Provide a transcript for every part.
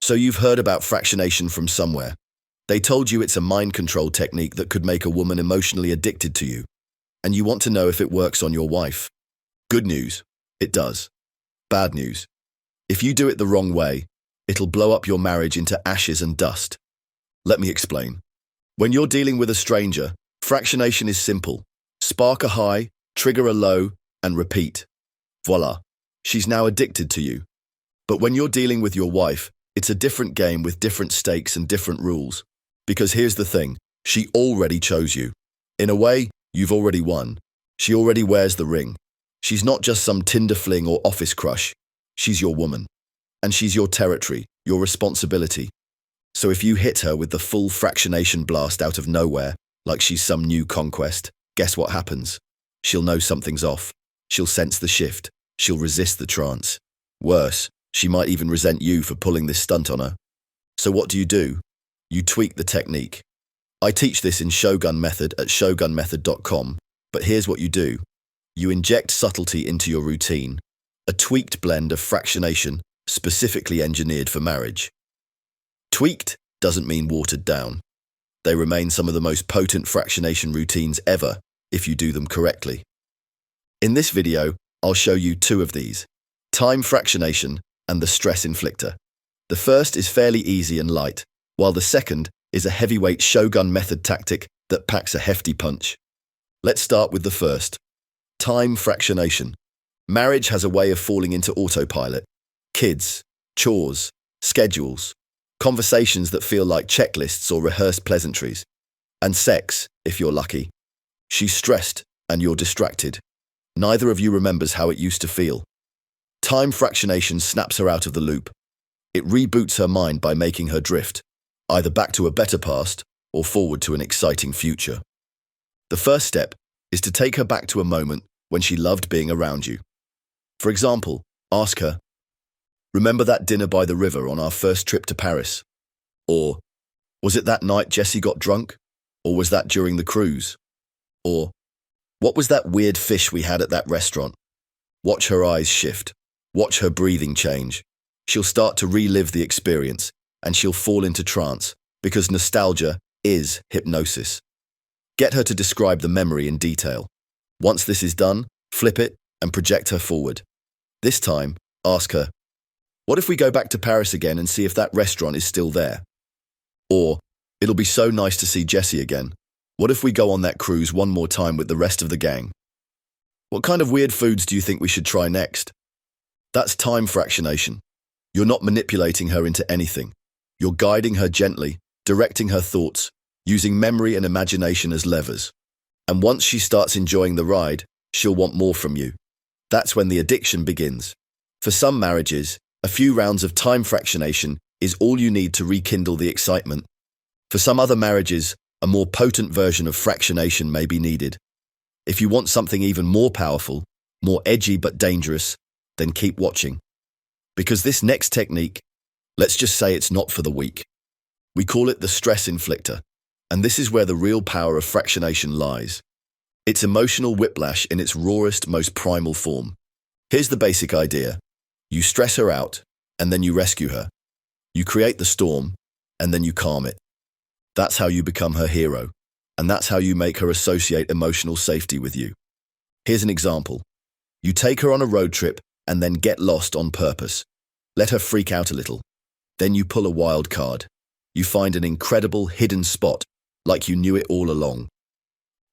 So you've heard about fractionation from somewhere. They told you it's a mind control technique that could make a woman emotionally addicted to you. And you want to know if it works on your wife. Good news, it does. Bad news, if you do it the wrong way, it'll blow up your marriage into ashes and dust. Let me explain. When you're dealing with a stranger, fractionation is simple. Spark a high, trigger a low, and repeat. Voila, she's now addicted to you. But when you're dealing with your wife, it's a different game with different stakes and different rules. Because here's the thing, she already chose you. In a way, you've already won. She already wears the ring. She's not just some Tinder fling or office crush. She's your woman. And she's your territory, your responsibility. So if you hit her with the full fractionation blast out of nowhere, like she's some new conquest, guess what happens? She'll know something's off. She'll sense the shift. She'll resist the trance. Worse, she might even resent you for pulling this stunt on her. So what do? You tweak the technique. I teach this in Shogun Method at shogunmethod.com, but here's what you do. You inject subtlety into your routine, a tweaked blend of fractionation specifically engineered for marriage. Tweaked doesn't mean watered down. They remain some of the most potent fractionation routines ever if you do them correctly. In this video, I'll show you two of these, time fractionation and the stress inflictor. The first is fairly easy and light, while the second is a heavyweight Shogun Method tactic that packs a hefty punch. Let's start with the first. Time fractionation. Marriage has a way of falling into autopilot. Kids, chores, schedules, conversations that feel like checklists or rehearsed pleasantries. And sex, if you're lucky. She's stressed and you're distracted. Neither of you remembers how it used to feel. Time fractionation snaps her out of the loop. It reboots her mind by making her drift, either back to a better past or forward to an exciting future. The first step is to take her back to a moment when she loved being around you. For example, ask her, "Remember that dinner by the river on our first trip to Paris?" Or, "Was it that night Jesse got drunk? Or was that during the cruise?" Or, "What was that weird fish we had at that restaurant?" Watch her eyes shift. Watch her breathing change. She'll start to relive the experience, and she'll fall into trance, because nostalgia is hypnosis. Get her to describe the memory in detail. Once this is done, flip it and project her forward. This time, ask her, "What if we go back to Paris again and see if that restaurant is still there?" Or, "It'll be so nice to see Jesse again. What if we go on that cruise one more time with the rest of the gang? What kind of weird foods do you think we should try next?" That's time fractionation. You're not manipulating her into anything. You're guiding her gently, directing her thoughts, using memory and imagination as levers. And once she starts enjoying the ride, she'll want more from you. That's when the addiction begins. For some marriages, a few rounds of time fractionation is all you need to rekindle the excitement. For some other marriages, a more potent version of fractionation may be needed. If you want something even more powerful, more edgy but dangerous, then keep watching. Because this next technique, let's just say it's not for the weak. We call it the stress inflictor, and this is where the real power of fractionation lies. It's emotional whiplash in its rawest, most primal form. Here's the basic idea. You stress her out, and then you rescue her. You create the storm, and then you calm it. That's how you become her hero, and that's how you make her associate emotional safety with you. Here's an example. You take her on a road trip and then get lost on purpose. Let her freak out a little. Then you pull a wild card. You find an incredible hidden spot, like you knew it all along.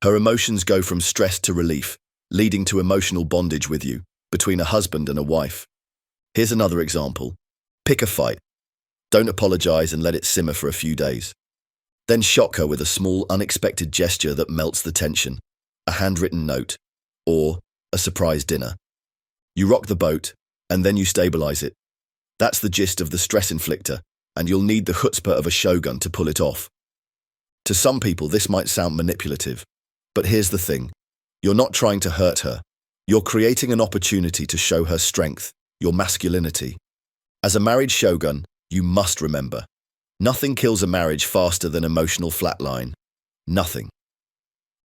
Her emotions go from stress to relief, leading to emotional bondage with you, between a husband and a wife. Here's another example. Pick a fight. Don't apologize and let it simmer for a few days. Then shock her with a small, unexpected gesture that melts the tension, a handwritten note, or a surprise dinner. You rock the boat, and then you stabilize it. That's the gist of the stress inflictor, and you'll need the chutzpah of a shogun to pull it off. To some people, this might sound manipulative, but here's the thing. You're not trying to hurt her. You're creating an opportunity to show her strength, your masculinity. As a married shogun, you must remember, nothing kills a marriage faster than emotional flatline. Nothing.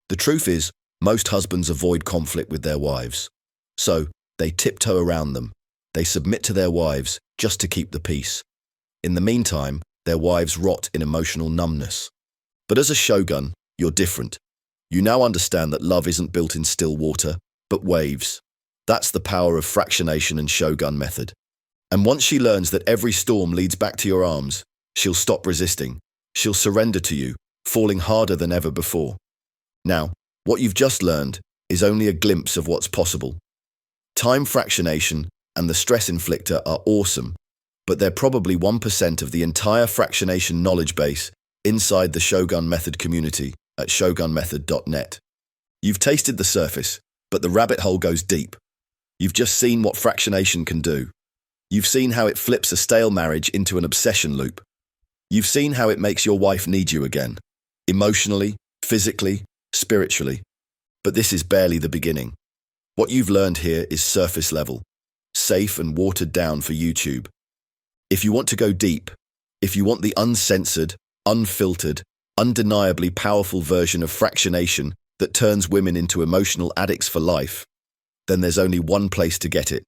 The truth is, most husbands avoid conflict with their wives. So, they tiptoe around them. They submit to their wives just to keep the peace. In the meantime, their wives rot in emotional numbness. But as a shogun, you're different. You now understand that love isn't built in still water, but waves. That's the power of fractionation and Shogun Method. And once she learns that every storm leads back to your arms, she'll stop resisting. She'll surrender to you, falling harder than ever before. Now, what you've just learned is only a glimpse of what's possible. Time fractionation and the Stress Inflictor are awesome, but they're probably 1% of the entire fractionation knowledge base inside the Shogun Method community at shogunmethod.net. You've tasted the surface, but the rabbit hole goes deep. You've just seen what fractionation can do. You've seen how it flips a stale marriage into an obsession loop. You've seen how it makes your wife need you again, emotionally, physically, spiritually. But this is barely the beginning. What you've learned here is surface level, safe and watered down for YouTube. If you want to go deep, if you want the uncensored, unfiltered, undeniably powerful version of fractionation that turns women into emotional addicts for life, then there's only one place to get it.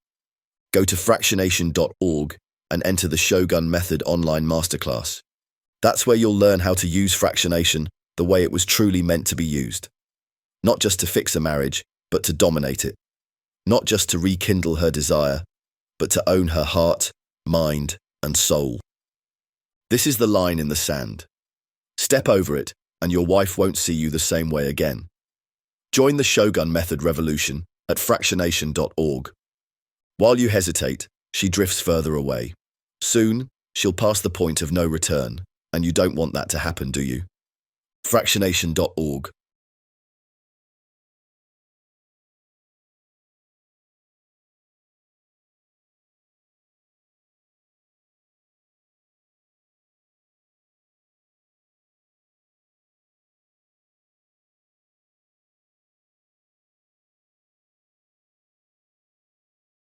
Go to fractionation.org and enter the Shogun Method online masterclass. That's where you'll learn how to use fractionation the way it was truly meant to be used. Not just to fix a marriage, but to dominate it. Not just to rekindle her desire, but to own her heart, mind, and soul. This is the line in the sand. Step over it, and your wife won't see you the same way again. Join the Shogun Method revolution at fractionation.org. While you hesitate, she drifts further away. Soon, she'll pass the point of no return, and you don't want that to happen, do you? Fractionation.org.